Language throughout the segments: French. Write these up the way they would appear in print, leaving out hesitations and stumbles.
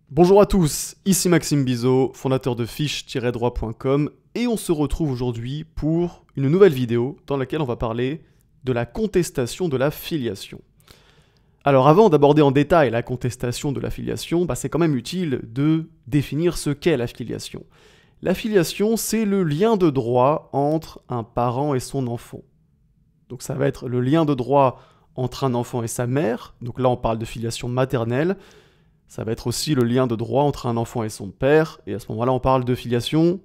Bonjour à tous, ici Maxime Bizot, fondateur de fiche-droit.com et on se retrouve aujourd'hui pour une nouvelle vidéo dans laquelle on va parler de la contestation de la filiation. Alors avant d'aborder en détail la contestation de la filiation, c'est quand même utile de définir ce qu'est la filiation. La filiation, c'est le lien de droit entre un parent et son enfant. Donc ça va être le lien de droit entre un enfant et sa mère, donc là on parle de filiation maternelle. Ça va être aussi le lien de droit entre un enfant et son père, et à ce moment-là, on parle de filiation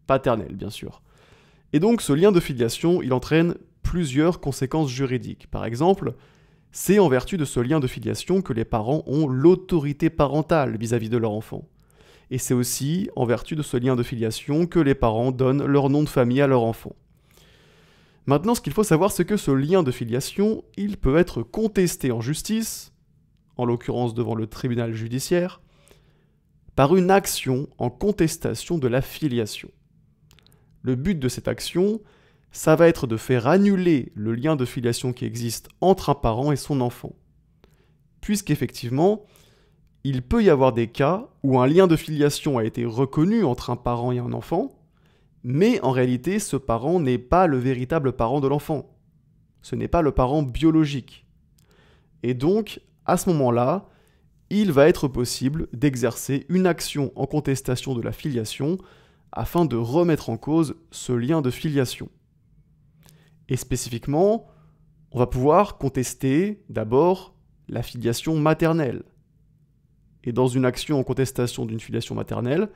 paternelle, bien sûr. Et donc, ce lien de filiation, il entraîne plusieurs conséquences juridiques. Par exemple, c'est en vertu de ce lien de filiation que les parents ont l'autorité parentale vis-à-vis de leur enfant. Et c'est aussi en vertu de ce lien de filiation que les parents donnent leur nom de famille à leur enfant. Maintenant, ce qu'il faut savoir, c'est que ce lien de filiation, il peut être contesté en justice, en l'occurrence devant le tribunal judiciaire, par une action en contestation de la filiation. Le but de cette action, ça va être de faire annuler le lien de filiation qui existe entre un parent et son enfant. Puisqu'effectivement, il peut y avoir des cas où un lien de filiation a été reconnu entre un parent et un enfant, mais en réalité, ce parent n'est pas le véritable parent de l'enfant. Ce n'est pas le parent biologique. Et donc, à ce moment-là, il va être possible d'exercer une action en contestation de la filiation afin de remettre en cause ce lien de filiation. Et spécifiquement, on va pouvoir contester d'abord la filiation maternelle. Et dans une action en contestation d'une filiation maternelle,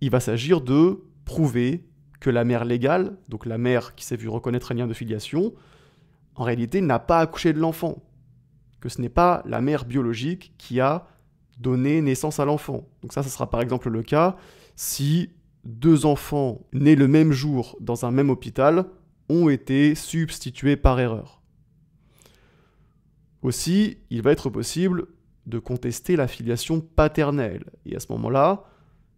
il va s'agir de prouver que la mère légale, donc la mère qui s'est vue reconnaître un lien de filiation, en réalité n'a pas accouché de l'enfant. Que ce n'est pas la mère biologique qui a donné naissance à l'enfant. Donc ça sera par exemple le cas si deux enfants nés le même jour dans un même hôpital ont été substitués par erreur. Aussi, il va être possible de contester la filiation paternelle. Et à ce moment-là,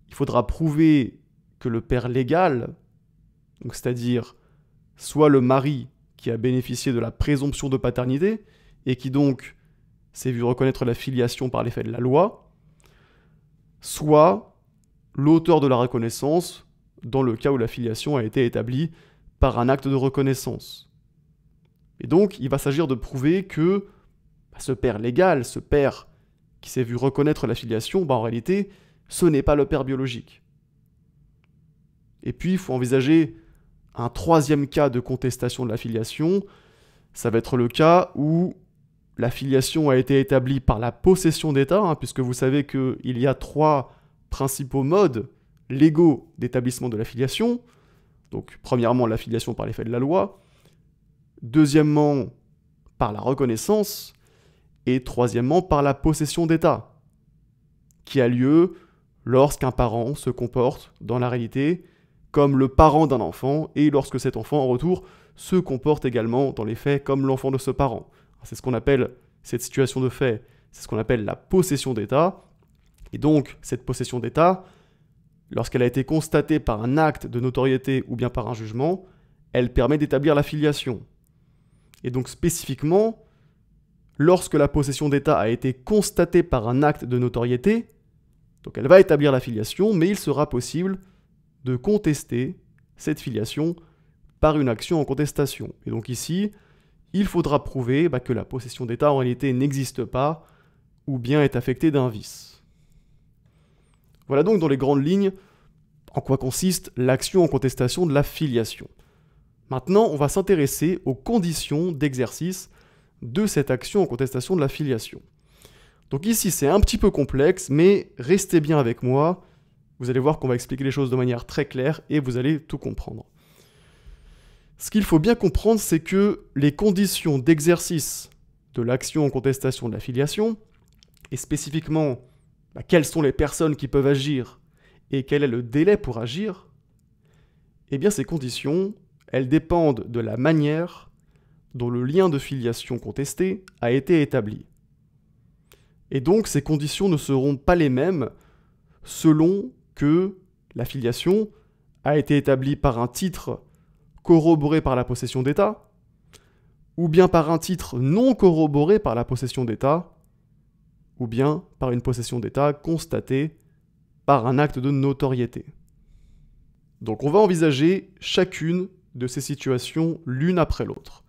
il faudra prouver que le père légal, donc c'est-à-dire soit le mari qui a bénéficié de la présomption de paternité, et qui donc s'est vu reconnaître la filiation par l'effet de la loi, soit l'auteur de la reconnaissance dans le cas où la filiation a été établie par un acte de reconnaissance. Et donc, il va s'agir de prouver que ce père légal, ce père qui s'est vu reconnaître la filiation, en réalité, ce n'est pas le père biologique. Et puis, il faut envisager un troisième cas de contestation de la filiation. Ça va être le cas où la filiation a été établie par la possession d'État, puisque vous savez qu'il y a trois principaux modes légaux d'établissement de la filiation. Donc, premièrement, la filiation par l'effet de la loi. Deuxièmement, par la reconnaissance. Et troisièmement, par la possession d'État, qui a lieu lorsqu'un parent se comporte, dans la réalité, comme le parent d'un enfant, et lorsque cet enfant, en retour, se comporte également, dans les faits, comme l'enfant de ce parent. C'est ce qu'on appelle cette situation de fait, c'est ce qu'on appelle la possession d'État. Et donc, cette possession d'État, lorsqu'elle a été constatée par un acte de notoriété ou bien par un jugement, elle permet d'établir la filiation. Et donc, spécifiquement, lorsque la possession d'État a été constatée par un acte de notoriété, donc elle va établir la filiation, mais il sera possible de contester cette filiation par une action en contestation. Et donc ici, il faudra prouver que la possession d'État en réalité n'existe pas ou bien est affectée d'un vice. Voilà donc dans les grandes lignes en quoi consiste l'action en contestation de la filiation. Maintenant, on va s'intéresser aux conditions d'exercice de cette action en contestation de la filiation. Donc ici, c'est un petit peu complexe, mais restez bien avec moi. Vous allez voir qu'on va expliquer les choses de manière très claire et vous allez tout comprendre. Ce qu'il faut bien comprendre, c'est que les conditions d'exercice de l'action en contestation de la filiation, et spécifiquement quelles sont les personnes qui peuvent agir et quel est le délai pour agir, eh bien ces conditions, elles dépendent de la manière dont le lien de filiation contesté a été établi. Et donc ces conditions ne seront pas les mêmes selon que la filiation a été établie par un titre corroboré par la possession d'État, ou bien par un titre non corroboré par la possession d'État, ou bien par une possession d'État constatée par un acte de notoriété. Donc on va envisager chacune de ces situations l'une après l'autre.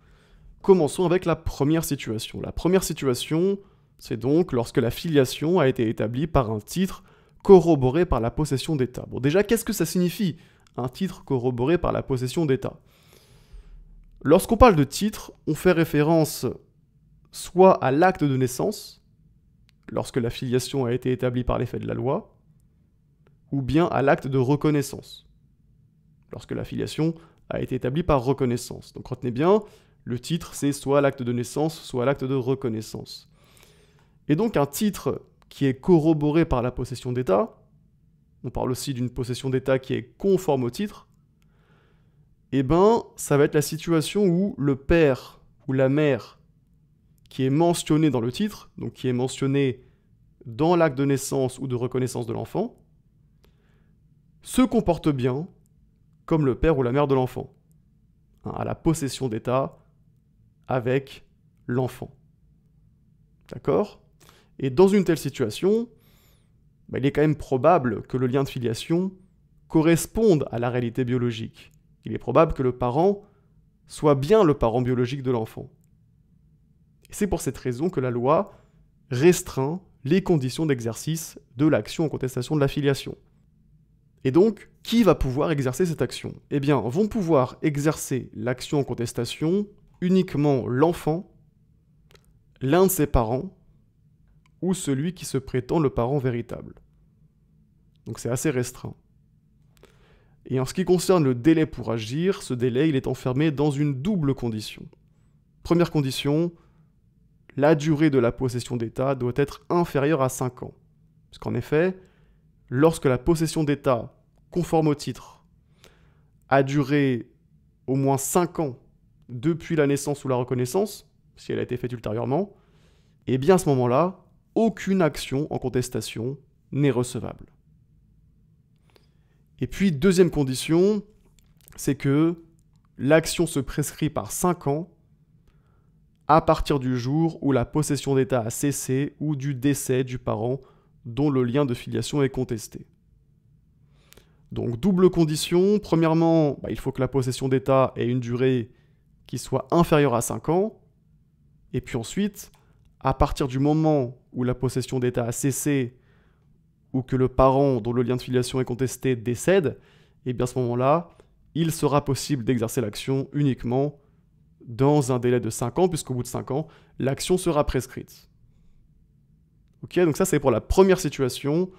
Commençons avec la première situation. La première situation, c'est donc lorsque la filiation a été établie par un titre corroboré par la possession d'État. Bon, déjà, qu'est-ce que ça signifie, un titre corroboré par la possession d'État? Lorsqu'on parle de titre, on fait référence soit à l'acte de naissance, lorsque la filiation a été établie par l'effet de la loi, ou bien à l'acte de reconnaissance, lorsque la filiation a été établie par reconnaissance. Donc retenez bien, le titre, c'est soit l'acte de naissance, soit l'acte de reconnaissance. Et donc un titre qui est corroboré par la possession d'État, on parle aussi d'une possession d'État qui est conforme au titre, eh ben, ça va être la situation où le père ou la mère qui est mentionné dans le titre, donc qui est mentionné dans l'acte de naissance ou de reconnaissance de l'enfant, se comporte bien comme le père ou la mère de l'enfant, à la possession d'État avec l'enfant. D'accord ? Et dans une telle situation, il est quand même probable que le lien de filiation corresponde à la réalité biologique. Il est probable que le parent soit bien le parent biologique de l'enfant. Et c'est pour cette raison que la loi restreint les conditions d'exercice de l'action en contestation de la filiation. Et donc, qui va pouvoir exercer cette action? Eh bien, vont pouvoir exercer l'action en contestation uniquement l'enfant, l'un de ses parents, ou celui qui se prétend le parent véritable. Donc c'est assez restreint. Et en ce qui concerne le délai pour agir, ce délai il est enfermé dans une double condition. Première condition, la durée de la possession d'État doit être inférieure à 5 ans. Puisqu'en effet, lorsque la possession d'État, conforme au titre, a duré au moins 5 ans depuis la naissance ou la reconnaissance, si elle a été faite ultérieurement, et bien à ce moment-là, aucune action en contestation n'est recevable. Et puis, deuxième condition, c'est que l'action se prescrit par 5 ans à partir du jour où la possession d'État a cessé ou du décès du parent dont le lien de filiation est contesté. Donc, double condition. Premièrement, il faut que la possession d'État ait une durée qui soit inférieure à 5 ans. Et puis ensuite, à partir du moment où la possession d'État a cessé ou que le parent dont le lien de filiation est contesté décède, et bien à ce moment-là, il sera possible d'exercer l'action uniquement dans un délai de 5 ans, puisqu'au bout de 5 ans, l'action sera prescrite. Ok, donc ça c'est pour la première situation,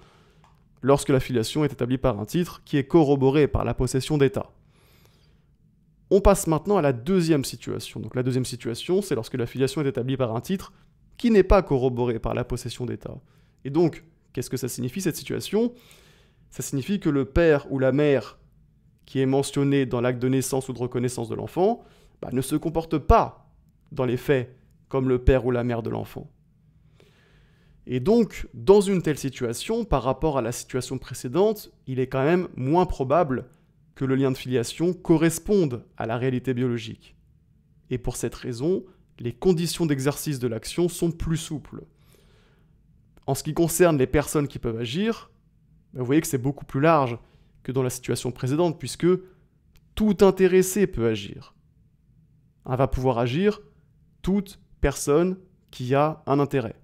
lorsque la filiation est établie par un titre qui est corroboré par la possession d'État. On passe maintenant à la deuxième situation. Donc la deuxième situation, c'est lorsque la filiation est établie par un titre qui n'est pas corroboré par la possession d'État. Et donc, qu'est-ce que ça signifie cette situation? Ça signifie que le père ou la mère qui est mentionné dans l'acte de naissance ou de reconnaissance de l'enfant ne se comporte pas dans les faits comme le père ou la mère de l'enfant. Et donc, dans une telle situation, par rapport à la situation précédente, il est quand même moins probable que le lien de filiation corresponde à la réalité biologique. Et pour cette raison, les conditions d'exercice de l'action sont plus souples. En ce qui concerne les personnes qui peuvent agir, vous voyez que c'est beaucoup plus large que dans la situation précédente, puisque tout intéressé peut agir. Va pouvoir agir toute personne qui a un intérêt.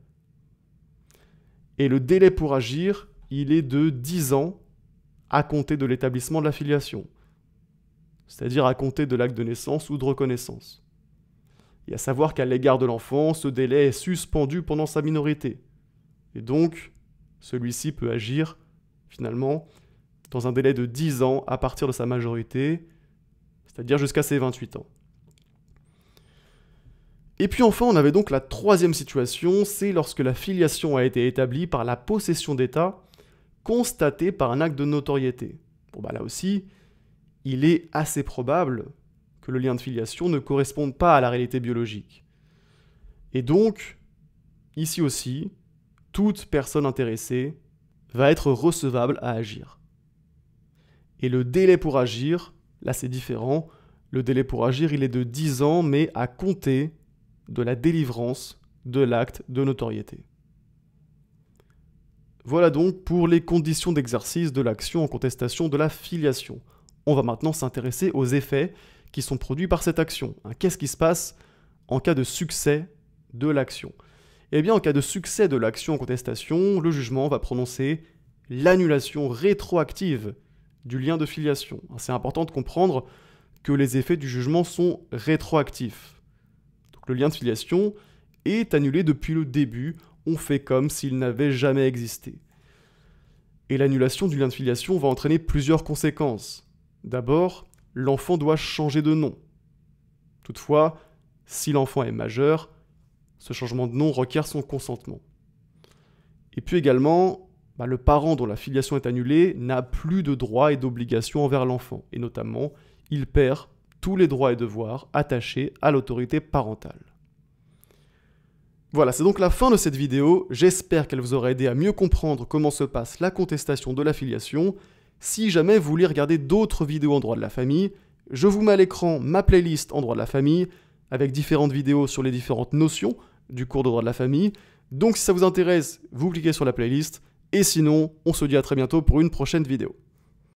Et le délai pour agir, il est de 10 ans à compter de l'établissement de la filiation, c'est-à-dire à compter de l'acte de naissance ou de reconnaissance. Et à savoir qu'à l'égard de l'enfant, ce délai est suspendu pendant sa minorité. Et donc, celui-ci peut agir, finalement, dans un délai de 10 ans à partir de sa majorité, c'est-à-dire jusqu'à ses 28 ans. Et puis enfin, on avait donc la troisième situation, c'est lorsque la filiation a été établie par la possession d'État constatée par un acte de notoriété. Là aussi, il est assez probable que le lien de filiation ne corresponde pas à la réalité biologique. Et donc, ici aussi, toute personne intéressée va être recevable à agir. Et le délai pour agir, là c'est différent, le délai pour agir il est de 10 ans, mais à compter de la délivrance de l'acte de notoriété. Voilà donc pour les conditions d'exercice de l'action en contestation de la filiation. On va maintenant s'intéresser aux effets qui sont produits par cette action. Qu'est-ce qui se passe en cas de succès de l'action? Eh bien, en cas de succès de l'action en contestation, le jugement va prononcer l'annulation rétroactive du lien de filiation. C'est important de comprendre que les effets du jugement sont rétroactifs. Donc, le lien de filiation est annulé depuis le début, on fait comme s'il n'avait jamais existé. Et l'annulation du lien de filiation va entraîner plusieurs conséquences. D'abord, l'enfant doit changer de nom. Toutefois, si l'enfant est majeur, ce changement de nom requiert son consentement. Et puis également, le parent dont la filiation est annulée n'a plus de droits et d'obligations envers l'enfant. Et notamment, il perd tous les droits et devoirs attachés à l'autorité parentale. Voilà, c'est donc la fin de cette vidéo. J'espère qu'elle vous aura aidé à mieux comprendre comment se passe la contestation de la filiation. Si jamais vous voulez regarder d'autres vidéos en droit de la famille, je vous mets à l'écran ma playlist en droit de la famille, avec différentes vidéos sur les différentes notions du cours de droit de la famille. Donc si ça vous intéresse, vous cliquez sur la playlist. Et sinon, on se dit à très bientôt pour une prochaine vidéo.